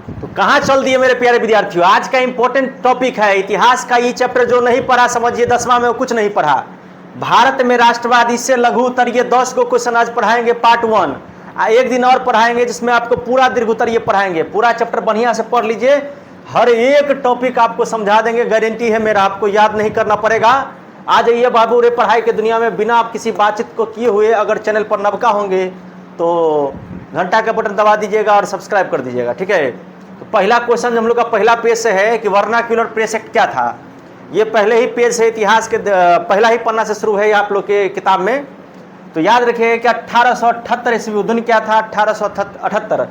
तो कहाँ चल दिए मेरे प्यारे विद्यार्थियों। आज का इंपॉर्टेंट टॉपिक है इतिहास का। ये चैप्टर जो नहीं पढ़ा समझिए 10वां में वो कुछ नहीं पढ़ा। भारत में राष्ट्रवाद, इससे लघु उत्तर, ये 10 को क्वेश्चन आज पढ़ाएंगे पार्ट 1। एक दिन और पढ़ाएंगे जिसमें आपको पूरा दीर्घ उत्तर ये पढ़ाएंगे। पूरा चैप्टर बढ़िया से पढ़ लीजिए, हर एक टॉपिक आपको समझा देंगे, गारंटी है मेरा। आपको याद नहीं करना पड़ेगा। आ जाइए बाबू रे, पढ़ाई के दुनिया में बिना आप किसी बातचीत को किए हुए अगर चैनल पर नवका होंगे तो घंटा का बटन दबा दीजिएगा और सब्सक्राइब कर दीजिएगा, ठीक है। तो पहला क्वेश्चन हम लोग का पहला पेज से है कि वर्नाक्यूलर प्रेस एक्ट क्या था। ये पहले ही पेज से इतिहास के पहला ही पन्ना से शुरू है आप लोग के किताब में। तो याद रखिए कि 1878 ईस्वी उद्यान क्या था, 1878।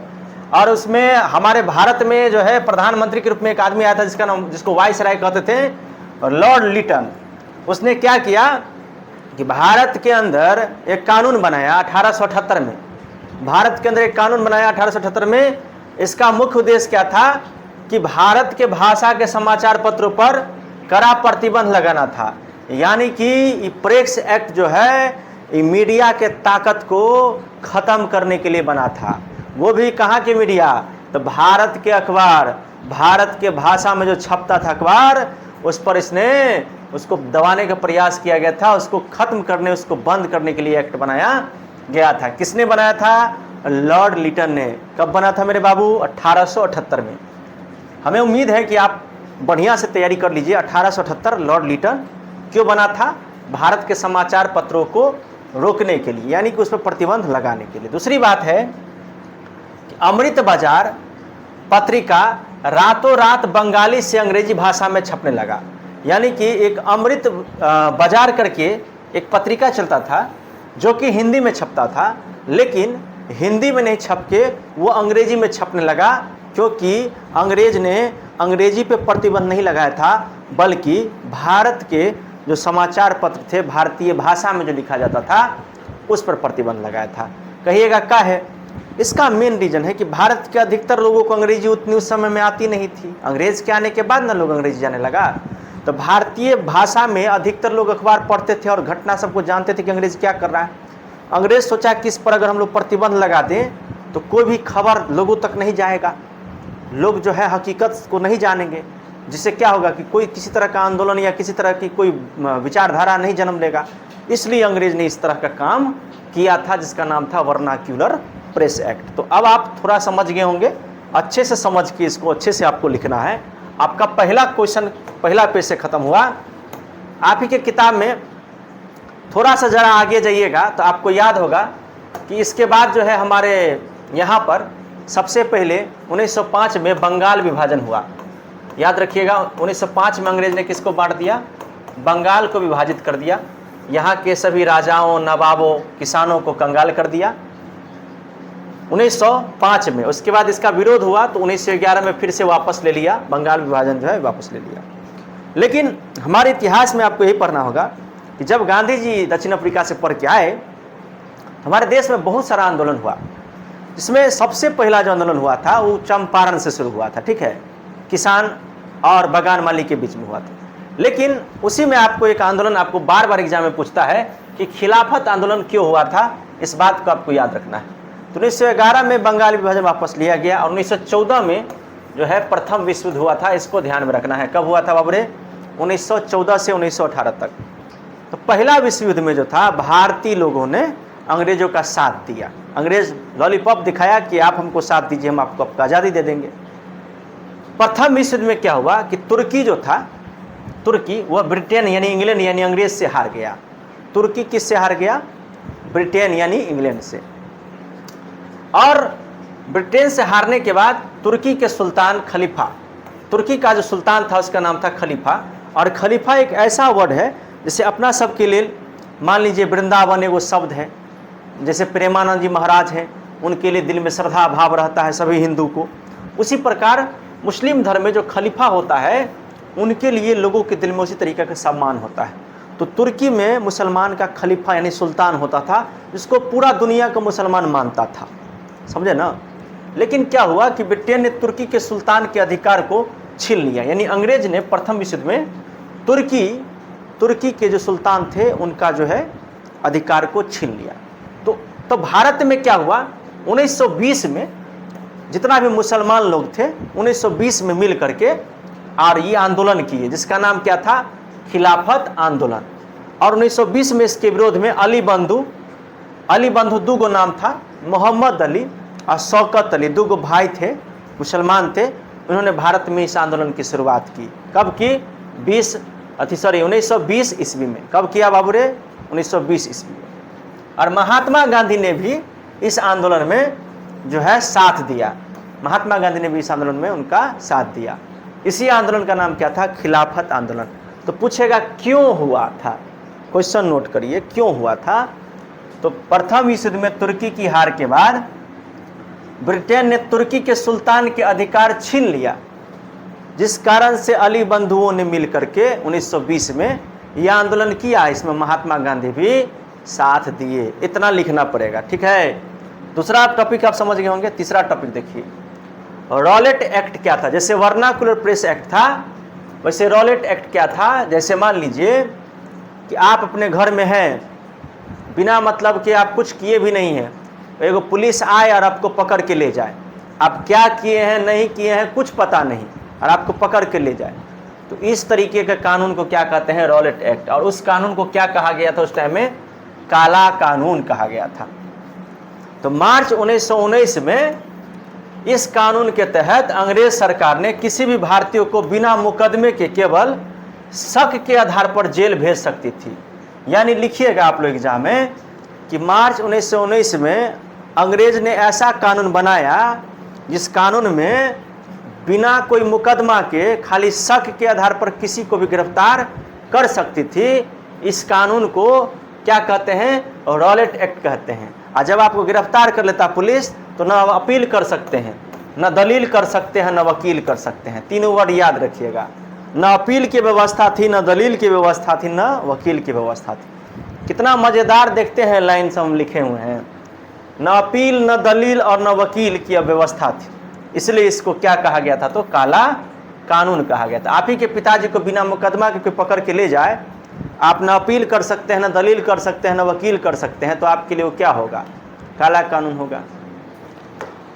और उसमें हमारे भारत में जो है प्रधानमंत्री के रूप में एक आदमी आया था जिसका नाम, जिसको वाइसराय कहते थे, और लॉर्ड लिटन। उसने क्या किया कि भारत के अंदर एक कानून बनाया 1878 में। भारत के अंदर एक कानून बनाया 1878 में। इसका मुख्य उद्देश्य क्या था कि भारत के भाषा के समाचार पत्रों पर कड़ा प्रतिबंध लगाना था। यानी कि प्रेस एक्ट जो है मीडिया के ताकत को खत्म करने के लिए बना था। वो भी कहाँ के मीडिया, तो भारत के अखबार, भारत के भाषा में जो छपता था अखबार, उस पर इसने उसको दबाने का प्रयास किया गया था। उसको खत्म करने, उसको बंद करने के लिए एक्ट बनाया गया था। किसने बनाया था? लॉर्ड लिटन ने। कब बना था मेरे बाबू? 1878 में। हमें उम्मीद है कि आप बढ़िया से तैयारी कर लीजिए। 1878 लॉर्ड लिटन क्यों बना था? भारत के समाचार पत्रों को रोकने के लिए, यानी कि उस पर प्रतिबंध लगाने के लिए। दूसरी बात है कि अमृत बाजार पत्रिका रातों रात बंगाली से अंग्रेजी भाषा में छपने लगा। यानी कि एक अमृत बाजार करके एक पत्रिका चलता था जो कि हिंदी में छपता था, लेकिन हिंदी में नहीं छप के वो अंग्रेजी में छपने लगा, क्योंकि अंग्रेज ने अंग्रेजी पे प्रतिबंध नहीं लगाया था, बल्कि भारत के जो समाचार पत्र थे भारतीय भाषा में जो लिखा जाता था उस पर प्रतिबंध लगाया था। कहिएगा क्या है? इसका मेन रीजन है कि भारत के अधिकतर लोगों को अंग्रेजी उतनी उस समय में आती नहीं थी। अंग्रेज के आने के बाद ना लोग अंग्रेजी जाने लगा। तो भारतीय भाषा में अधिकतर लोग अखबार पढ़ते थे और घटना सबको जानते थे कि अंग्रेज क्या कर रहा है। अंग्रेज सोचा कि इस पर अगर हम लोग प्रतिबंध लगा दें तो कोई भी खबर लोगों तक नहीं जाएगा, लोग जो है हकीकत को नहीं जानेंगे, जिससे क्या होगा कि कोई किसी तरह का आंदोलन या किसी तरह की कोई विचारधारा नहीं जन्म लेगा। इसलिए अंग्रेज ने इस तरह का काम किया था जिसका नाम था वर्नाक्यूलर प्रेस एक्ट। तो अब आप थोड़ा समझ गए होंगे, अच्छे से समझ के इसको अच्छे से आपको लिखना है। आपका पहला क्वेश्चन पहला पेज से खत्म हुआ। आप ही के किताब में थोड़ा सा जरा आगे जाइएगा तो आपको याद होगा कि इसके बाद जो है हमारे यहाँ पर सबसे पहले 1905 में बंगाल विभाजन हुआ। याद रखिएगा 1905 में अंग्रेज ने किसको बांट दिया? बंगाल को विभाजित कर दिया। यहाँ के सभी राजाओं, नवाबों, किसानों को कंगाल कर दिया 1905 में। उसके बाद इसका विरोध हुआ तो 1911 में फिर से वापस ले लिया, बंगाल विभाजन जो है वापस ले लिया। लेकिन हमारे इतिहास में आपको यही पढ़ना होगा कि जब गांधी जी दक्षिण अफ्रीका से पढ़ के आए, हमारे देश में बहुत सारा आंदोलन हुआ, जिसमें सबसे पहला जो आंदोलन हुआ था वो चंपारण से शुरू हुआ था, ठीक है, किसान और बागान मालिक के बीच में हुआ था। लेकिन उसी में आपको एक आंदोलन आपको बार बार एग्जाम में पूछता है कि खिलाफत आंदोलन क्यों हुआ था, इस बात को आपको याद रखना है। तो 1911 में बंगाल विभाजन वापस लिया गया और 1914 में जो है प्रथम विश्व युद्ध हुआ था। इसको ध्यान में रखना है। कब हुआ था बाबरे? 1914 से 1918 तक। तो पहला विश्व युद्ध में जो था भारतीय लोगों ने अंग्रेजों का साथ दिया। अंग्रेज लॉलीपॉप दिखाया कि आप हमको साथ दीजिए, हम आपको आज़ादी दे देंगे। प्रथम विश्व युद्ध में क्या हुआ कि तुर्की जो था, तुर्की वह ब्रिटेन यानी इंग्लैंड यानी अंग्रेज से हार गया। तुर्की किससे हार गया? ब्रिटेन यानी इंग्लैंड से। और ब्रिटेन से हारने के बाद तुर्की के सुल्तान खलीफा, तुर्की का जो सुल्तान था उसका नाम था खलीफा। और खलीफा एक ऐसा वर्ड है जैसे अपना सब के लिए मान लीजिए वृंदावन एगो शब्द है, जैसे प्रेमानंद जी महाराज हैं, उनके लिए दिल में श्रद्धा भाव रहता है सभी हिंदू को। उसी प्रकार मुस्लिम धर्म में जो खलीफा होता है उनके लिए लोगों के दिल में उसी तरीके का सम्मान होता है। तो तुर्की में मुसलमान का खलीफा यानी सुल्तान होता था, जिसको पूरा दुनिया का मुसलमान मानता था, समझे ना। लेकिन क्या हुआ कि ब्रिटेन ने तुर्की के सुल्तान के अधिकार को छीन लिया, यानी अंग्रेज ने प्रथम विश्व युद्ध में तुर्की के जो सुल्तान थे उनका जो है अधिकार को छीन लिया। तो भारत में क्या हुआ? 1920 में जितना भी मुसलमान लोग थे 1920 में मिल करके और ये आंदोलन किए, जिसका नाम क्या था, खिलाफत आंदोलन। और 1920 में इसके विरोध में अली बंधु दो गो नाम था, मोहम्मद अली और शौकत अली, दो गो भाई थे, मुसलमान थे। उन्होंने भारत में इस आंदोलन की शुरुआत की। कब की? 1920 ईस्वी में। कब किया बाबूरे? 1920 ईस्वी में। और महात्मा गांधी ने भी इस आंदोलन में जो है साथ दिया। महात्मा गांधी ने भी इस आंदोलन में उनका साथ दिया। इसी आंदोलन का नाम क्या था? खिलाफत आंदोलन। तो पूछेगा क्यों हुआ था? क्वेश्चन नोट करिए, क्यों हुआ था? तो प्रथम विश्व युद्ध में तुर्की की हार के बाद ब्रिटेन ने तुर्की के सुल्तान के अधिकार छीन लिया, जिस कारण से अली बंधुओं ने मिलकर के 1920 में यह आंदोलन किया। इसमें महात्मा गांधी भी साथ दिए। इतना लिखना पड़ेगा, ठीक है। दूसरा टॉपिक आप समझ गए होंगे। तीसरा टॉपिक देखिए, रॉलेट एक्ट क्या था? जैसे वर्नाकुलर प्रेस एक्ट था, वैसे रॉलेट एक्ट क्या था? जैसे मान लीजिए कि आप अपने घर में हैं, बिना मतलब के आप कुछ किए भी नहीं हैं, एगो पुलिस आए और आपको पकड़ के ले जाए, आप क्या किए हैं नहीं किए हैं कुछ पता नहीं, और आपको पकड़ के ले जाए, तो इस तरीके के कानून को क्या कहते हैं? Rowlatt act. और उस कानून को क्या कहा गया था उस टाइम में? काला कानून कहा गया था। तो मार्च 1919 में इस कानून के तहत अंग्रेज सरकार ने किसी भी भारतीय को बिना मुकदमे के केवल शक के आधार पर जेल भेज सकती थी। यानी लिखिएगा आप लोग एग्जाम में कि मार्च 1919 में अंग्रेज ने ऐसा कानून बनाया जिस कानून में बिना कोई मुकदमा के खाली शक के आधार पर किसी को भी गिरफ्तार कर सकती थी। इस कानून को क्या कहते हैं? रॉलेट एक्ट कहते हैं। और जब आपको गिरफ्तार कर लेता पुलिस तो न अपील कर सकते हैं, न दलील कर सकते हैं, न वकील कर सकते हैं। तीनों वर्ड याद रखिएगा। न अपील की व्यवस्था थी, न दलील की व्यवस्था थी, न वकील की व्यवस्था थी। कितना मज़ेदार देखते हैं लाइन से हम लिखे हुए हैं। न अपील, न दलील और न वकील की व्यवस्था थी, इसलिए इसको क्या कहा गया था? तो काला कानून कहा गया था। आप ही के पिताजी को बिना मुकदमा के कोई पकड़ के ले जाए, आप न अपील कर सकते हैं, न दलील कर सकते हैं, न वकील कर सकते हैं, तो आपके लिए वो क्या होगा? काला कानून होगा।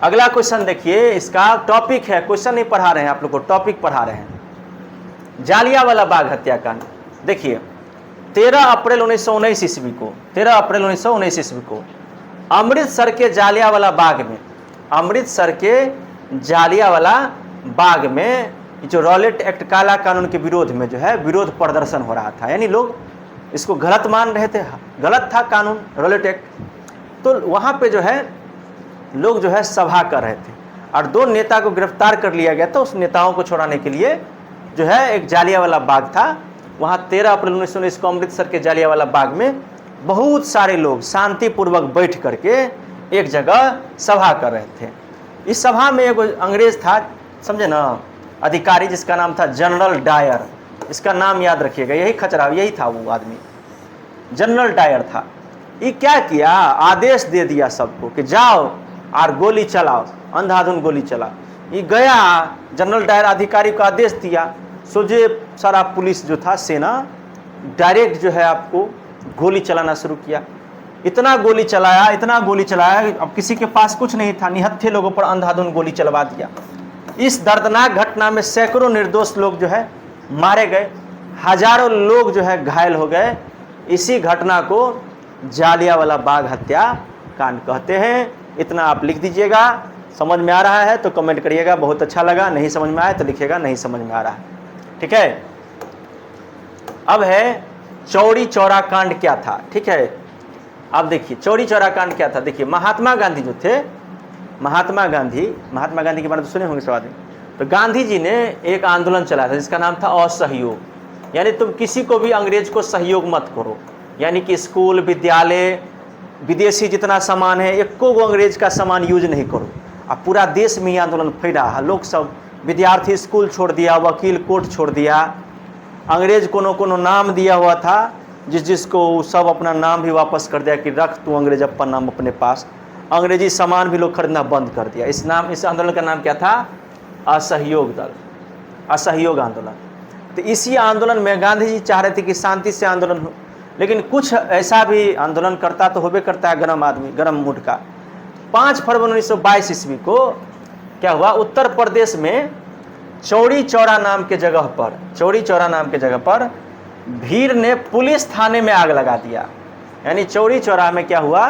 अगला क्वेश्चन देखिए, इसका टॉपिक है, क्वेश्चन नहीं पढ़ा रहे हैं आप लोग को, टॉपिक पढ़ा रहे हैं। जालियांवाला बाग हत्याकांड। देखिए 13 अप्रैल 1919 ईस्वी को, 13 अप्रैल 1919 ईस्वी को अमृतसर के जालियांवाला बाग में, अमृतसर के जालियांवाला बाग में जो रॉलेट एक्ट काला कानून के विरोध में जो है विरोध प्रदर्शन हो रहा था। यानी लोग इसको गलत मान रहे थे, गलत था कानून रॉलेट एक्ट। तो वहाँ पे जो है लोग जो है सभा कर रहे थे और दो नेता को गिरफ्तार कर लिया गया था। उस नेताओं को छुड़ाने के लिए जो है एक जालियांवाला बाग था, वहाँ 13 अप्रैल 1919 को अमृतसर के जालियांवाला बाग में बहुत सारे लोग शांतिपूर्वक बैठ करके एक जगह सभा कर रहे थे। इस सभा में एक अंग्रेज था, समझे ना, अधिकारी, जिसका नाम था जनरल डायर। इसका नाम याद रखिएगा, यही खचरा, यही था वो आदमी, जनरल डायर था। ये क्या किया? आदेश दे दिया सबको कि जाओ और गोली चलाओ, अंधाधुंध गोली चला। ये गया, जनरल डायर अधिकारी को आदेश दिया, सोझे सारा पुलिस जो था, सेना, डायरेक्ट जो है आपको गोली चलाना शुरू किया। इतना गोली चलाया, इतना गोली चलाया, अब किसी के पास कुछ नहीं था, निहत्थे लोगों पर अंधाधुंध गोली चलवा दिया। इस दर्दनाक घटना में सैकड़ों निर्दोष लोग जो है मारे गए, हजारों लोग जो है घायल हो गए। इसी घटना को जालियांवाला बाग हत्याकांड कहते हैं। इतना आप लिख दीजिएगा। समझ में आ रहा है तो कमेंट करिएगा, बहुत अच्छा लगा। नहीं समझ में आया तो लिखिएगा नहीं समझ में आ रहा है, ठीक है। अब है चौरी चौरा कांड क्या था, ठीक है। अब देखिए चौरी चौरा कांड क्या था। देखिए महात्मा गांधी जो थे, महात्मा गांधी के बारे में सुने होंगे सब आदमी। तो गांधी जी ने एक आंदोलन चलाया था जिसका नाम था असहयोग। यानी तुम किसी को भी अंग्रेज को सहयोग मत करो, यानी कि स्कूल, विद्यालय, विदेशी जितना सामान है, एको गो अंग्रेज का सामान यूज नहीं करो। अब पूरा देश में ये आंदोलन फैला है। लोग सब, विद्यार्थी स्कूल छोड़ दिया, वकील कोर्ट छोड़ दिया, अंग्रेज कोनो नाम दिया हुआ था जिसको सब अपना नाम भी वापस कर दिया कि रख तू अंग्रेज अपना नाम अपने पास। अंग्रेजी सामान भी लोग खरीदना बंद कर दिया। इस आंदोलन का नाम क्या था? असहयोग दल, असहयोग आंदोलन। तो इसी आंदोलन में गांधी जी चाह रहे थे कि शांति से आंदोलन हो, लेकिन कुछ ऐसा भी आंदोलन करता तो होबे करता है गरम आदमी, गरम मूड का। 5 फरवरी 1922 ईस्वी को क्या हुआ, उत्तर प्रदेश में चौरी चौरा नाम के जगह पर भीड़ ने पुलिस थाने में आग लगा दिया। यानी चौरी चौरा में क्या हुआ,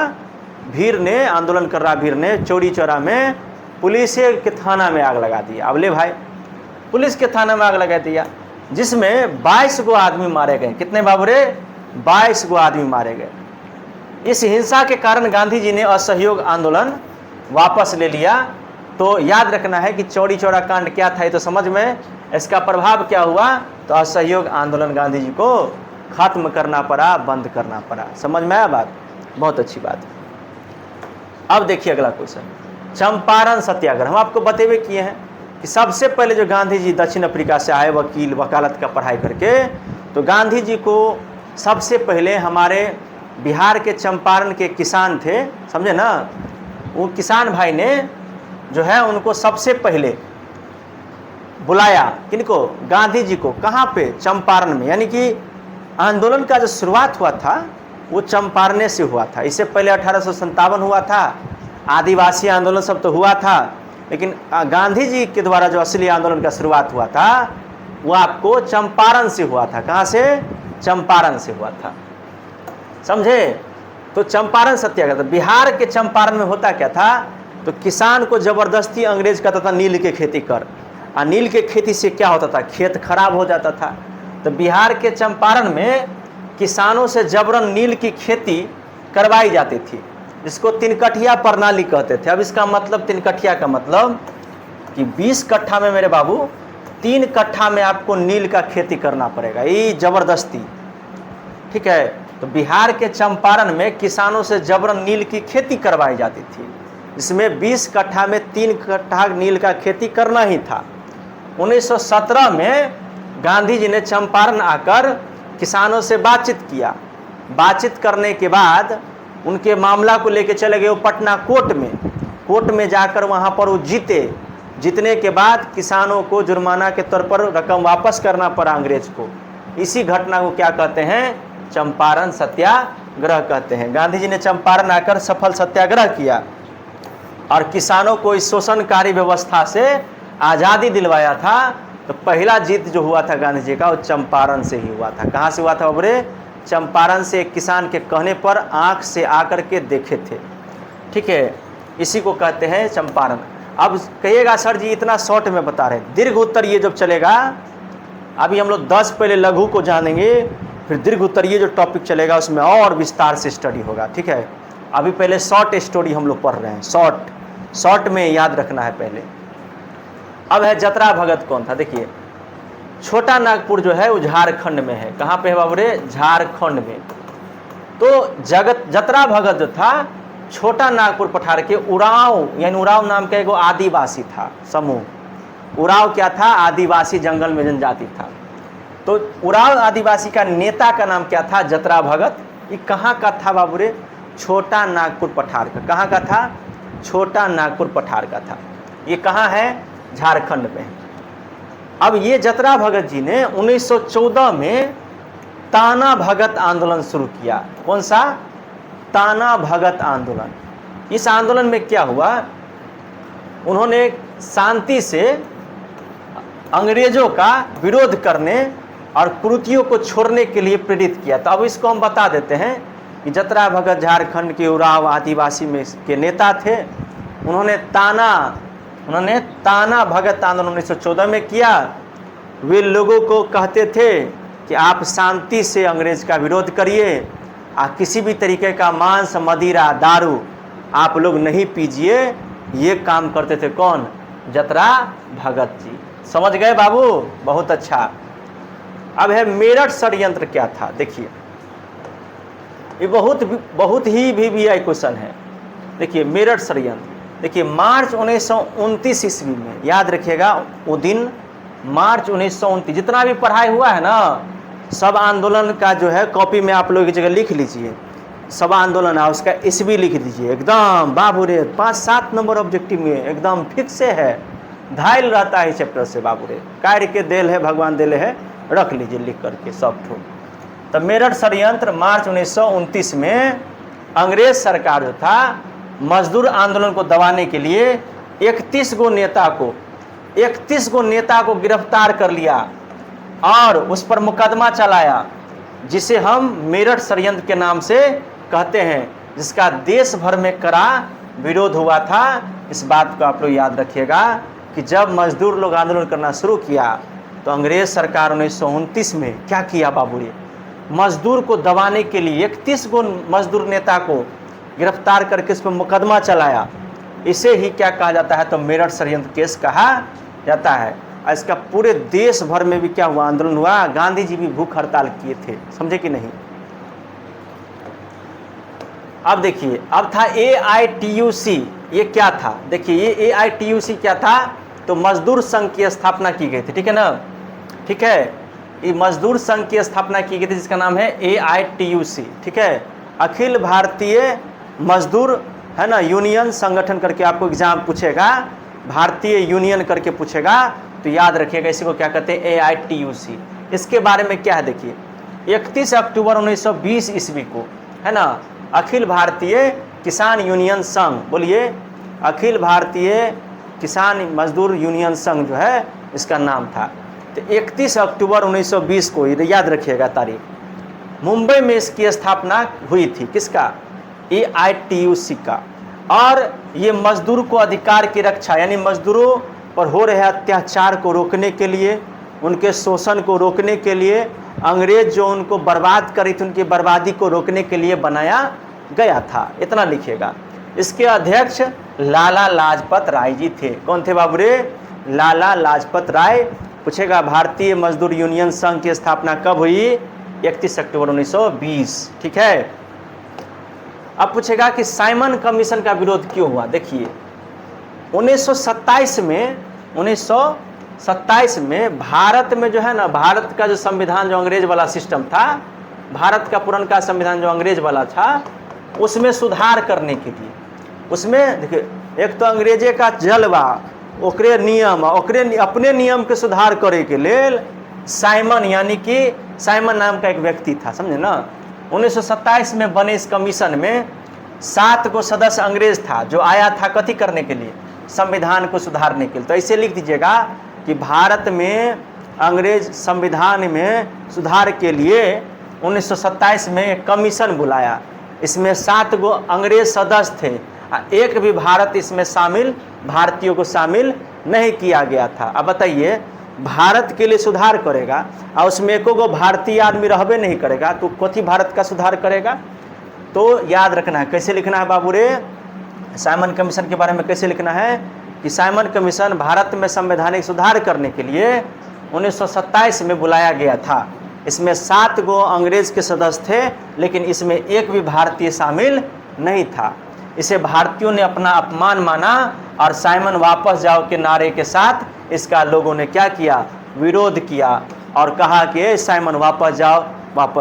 भीड़ ने, आंदोलन कर रहा भीड़ ने चौरी चौरा में पुलिस के थाना में आग लगा दिया। अब ले भाई, पुलिस के थाना में आग लगा दिया, जिसमें 22 गो आदमी मारे गए। कितने बाबूरे? 22 गो आदमी मारे गए। इस हिंसा के कारण गांधी जी ने असहयोग आंदोलन वापस ले लिया। तो याद रखना है कि चौरी चौरा कांड क्या था, ये तो समझ में, इसका प्रभाव क्या हुआ, तो असहयोग आंदोलन गांधी जी को खत्म करना पड़ा, बंद करना पड़ा। समझ में आया बात? बहुत अच्छी बात। अब देखिए अगला क्वेश्चन, चंपारण सत्याग्रह। हम आपको बतेबे किए हैं कि सबसे पहले जो गांधी जी दक्षिण अफ्रीका से आए, वकील वकालत का पढ़ाई करके, तो गांधी जी को सबसे पहले हमारे बिहार के चंपारण के किसान थे, समझे ना, वो किसान भाई ने जो है उनको सबसे पहले बुलाया। किनको? गांधी जी को। कहाँ पे? चंपारण में। यानी कि आंदोलन का जो शुरुआत हुआ था वो चंपारण से हुआ था। इससे पहले 1857 हुआ था, आदिवासी आंदोलन सब तो हुआ था, लेकिन गांधी जी के द्वारा जो असली आंदोलन का शुरुआत हुआ था वो आपको चंपारण से हुआ था। कहाँ से? चंपारण से हुआ था, समझे? तो चंपारण सत्याग्रह, बिहार के चंपारण में होता क्या था, तो किसान को जबरदस्ती अंग्रेज कहता था नील के खेती कर, और नील के खेती से क्या होता था, खेत खराब हो जाता था। तो बिहार के चंपारण में किसानों से जबरन नील की खेती करवाई जाती थी, जिसको तिनकठिया प्रणाली कहते थे। अब इसका मतलब, तिनकठिया का मतलब कि 20 कट्ठा में मेरे बाबू 3 कट्ठा में आपको नील का खेती करना पड़ेगा, ये जबरदस्ती, ठीक है। तो बिहार के चंपारण में किसानों से जबरन नील की खेती करवाई जाती थी, इसमें 20 कट्ठा में 3 कट्ठा नील का खेती करना ही था। 1917 में गांधी जी ने चंपारण आकर किसानों से बातचीत किया। बातचीत करने के बाद उनके मामला को लेकर चले गए वो पटना कोर्ट में जाकर वहाँ पर वो जीतने के बाद किसानों को जुर्माना के तौर पर रकम वापस करना पड़ा अंग्रेज को। इसी घटना को क्या कहते हैं? चंपारण सत्याग्रह कहते हैं। गांधी जी ने चंपारण आकर सफल सत्याग्रह किया और किसानों को इस शोषणकारी व्यवस्था से आज़ादी दिलवाया था। तो पहला जीत जो हुआ था गांधी जी का, वो चंपारण से ही हुआ था। कहाँ से हुआ था बाबरे? चंपारण से। एक किसान के कहने पर आँख से आकर के देखे थे, ठीक है, इसी को कहते हैं चंपारण। अब कहिएगा सर जी इतना शॉर्ट में बता रहे हैं, दीर्घ उत्तर ये जब चलेगा, अभी हम लोग 10 पहले लघु को जानेंगे, फिर दीर्घ उत्तर ये जो टॉपिक चलेगा उसमें और विस्तार से स्टडी होगा, ठीक है। अभी पहले शॉर्ट स्टोरी हम लोग पढ़ रहे हैं, शॉर्ट में याद रखना है पहले। अब है जतरा भगत कौन था? देखिए, छोटा नागपुर जो है वो झारखंड में है। कहाँ पे है बाबूरे? झारखंड में। तो जतरा भगत जो था छोटा नागपुर पठार के उरांव, यानी उरांव नाम का एगो आदिवासी था समूह। उरांव क्या था? आदिवासी, जंगल में जनजाति था। तो उरांव आदिवासी का नेता का नाम क्या था? जतरा भगत। ये कहाँ का था बाबूरे? छोटा नागपुर पठार का। कहाँ का था? छोटा नागपुर पठार का था। ये कहाँ है? झारखंड में। अब ये जतरा भगत जी ने 1914 में ताना भगत आंदोलन शुरू किया। कौन सा? ताना भगत आंदोलन। इस आंदोलन में क्या हुआ, उन्होंने शांति से अंग्रेजों का विरोध करने और कुरीतियों को छोड़ने के लिए प्रेरित किया। तो अब इसको हम बता देते हैं कि जतरा भगत झारखंड के उरांव आदिवासी में के नेता थे। उन्होंने ताना भगत आंदोलन 1914 में किया। वे लोगों को कहते थे कि आप शांति से अंग्रेज का विरोध करिए, किसी भी तरीके का मांस, मदिरा, दारू आप लोग नहीं पीजिए। ये काम करते थे कौन? जतरा भगत जी। समझ गए बाबू? बहुत अच्छा। अब है मेरठ षड्यंत्र क्या था? देखिए, ये बहुत ही VVI क्वेश्चन है। देखिए, मेरठ षड्यंत्र। देखिए, मार्च 1929 ईस्वी में, याद रखिएगा वो दिन, मार्च 1929। जितना भी पढ़ाई हुआ है ना, सब आंदोलन का जो है कॉपी में आप लोग की जगह लिख लीजिए। सब आंदोलन है उसका ईस्वी लिख दीजिए एकदम बाबूरे। 5-7 नंबर ऑब्जेक्टिव में एकदम फिक्स है, धायल रहता है चैप्टर से बाबूरे। कार्य के देल है, भगवान देले है, रख लीजिए लिख करके सब ठोक। तो मेरठ षड्यंत्र मार्च 1929 में अंग्रेज सरकार जो था मजदूर आंदोलन को दबाने के लिए 31 गो नेता को गिरफ्तार कर लिया और उस पर मुकदमा चलाया, जिसे हम मेरठ षड्यंत्र के नाम से कहते हैं, जिसका देश भर में कड़ा विरोध हुआ था। इस बात को आप लोग याद रखिएगा कि जब मजदूर लोग आंदोलन करना शुरू किया तो अंग्रेज सरकार 1929 में क्या किया बाबू रे, मजदूर को दबाने के लिए 31 गो मजदूर नेता को गिरफ्तार करके इस पर मुकदमा चलाया। इसे ही क्या कहा जाता है, तो मेरठ षड्यंत्र केस कहा जाता है। और इसका पूरे देश भर में भी क्या हुआ, आंदोलन हुआ। गांधी जी भी भूख हड़ताल किए थे, समझे कि नहीं। अब देखिए, अब था AITUC। ये क्या था, देखिए ये AITUC क्या था, तो मजदूर संघ की स्थापना की गई थी, ठीक है ना, ठीक है। ये मजदूर संघ की स्थापना की गई थी जिसका नाम है AITUC, ठीक है, अखिल भारतीय मजदूर, है ना, यूनियन संगठन करके आपको एग्जाम पूछेगा, भारतीय यूनियन करके पूछेगा तो याद रखिएगा इसी को क्या कहते हैं, AITUC। इसके बारे में क्या है, देखिए 31 अक्टूबर 1920 ईस्वी को, है ना, अखिल भारतीय किसान यूनियन संघ, बोलिए अखिल भारतीय किसान मजदूर यूनियन संघ जो है इसका नाम था। तो 31 अक्टूबर 1920 को, याद रखिएगा तारीख, मुंबई में इसकी स्थापना हुई थी, किसका, AITUC का। और ये मजदूर को अधिकार की रक्षा, यानी मजदूरों पर हो रहे अत्याचार को रोकने के लिए, उनके शोषण को रोकने के लिए, अंग्रेज जो उनको बर्बाद करी थी उनकी बर्बादी को रोकने के लिए बनाया गया था, इतना लिखिएगा। इसके अध्यक्ष लाला लाजपत राय जी थे। कौन थे बाबू रे, लाला लाजपत राय। पूछेगा भारतीय मजदूर यूनियन संघ की स्थापना कब हुई, 31 अक्टूबर 1920, ठीक है। अब पूछेगा कि साइमन कमीशन का विरोध क्यों हुआ। देखिए 1927 में भारत में जो है ना, भारत का जो संविधान जो अंग्रेज वाला सिस्टम था, भारत का पुराना संविधान जो अंग्रेज वाला था, उसमें सुधार करने के लिए, उसमें देखिए एक तो अंग्रेजे का जलवा, ओकरे नियम, ओकरे अपने नियम के सुधार करे के लिए साइमन, यानी कि साइमन नाम का एक व्यक्ति था, समझे ना। 1927 में बने इस कमीशन में 7 गो सदस्य अंग्रेज था जो आया था कथी करने के लिए, संविधान को सुधारने के लिए। तो ऐसे लिख दीजिएगा कि भारत में अंग्रेज संविधान में सुधार के लिए 1927 में एक कमीशन बुलाया। इसमें 7 गो अंग्रेज सदस्य थे, एक भी भारत इसमें शामिल, भारतीयों को शामिल नहीं किया गया था। अब बताइए, भारत के लिए सुधार करेगा और उसमें एको गो भारतीय आदमी रहबे नहीं करेगा तो कथी भारत का सुधार करेगा। तो याद रखना है, कैसे लिखना है बाबू रे, साइमन कमीशन के बारे में कैसे लिखना है कि साइमन कमीशन भारत में संवैधानिक सुधार करने के लिए 1927 में बुलाया गया था। इसमें 7 गो अंग्रेज के सदस्य थे, लेकिन इसमें एक भी भारतीय शामिल नहीं था। इसे भारतीयों ने अपना अपमान माना और साइमन वापस जाओ के नारे के साथ इसका लोगों ने क्या किया, विरोध किया और कहा कि साइमन वापस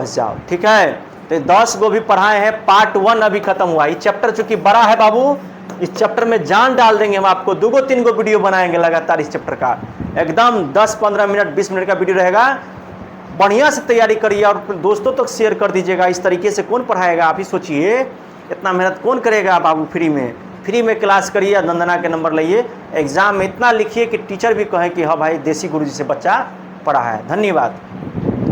जाओ, ठीक है। तो 10 गो भी पढ़ाए हैं, पार्ट 1 अभी खत्म हुआ। ये चैप्टर चूंकि बड़ा है बाबू, इस चैप्टर में जान डाल देंगे हम, आपको 2 गो 3 गो वीडियो बनाएंगे लगातार इस चैप्टर का, एकदम 10-15 मिनट 20 मिनट का वीडियो रहेगा। बढ़िया से तैयारी करिए और दोस्तों तक शेयर कर दीजिएगा। इस तरीके से कौन पढ़ाएगा, आप ही सोचिए, इतना मेहनत कौन करेगा बाबू। फ्री में क्लास करिए, नंदना के नंबर लाइए, एग्जाम में इतना लिखिए कि टीचर भी कहें कि हाँ भाई देसी गुरुजी से बच्चा पढ़ा है। धन्यवाद।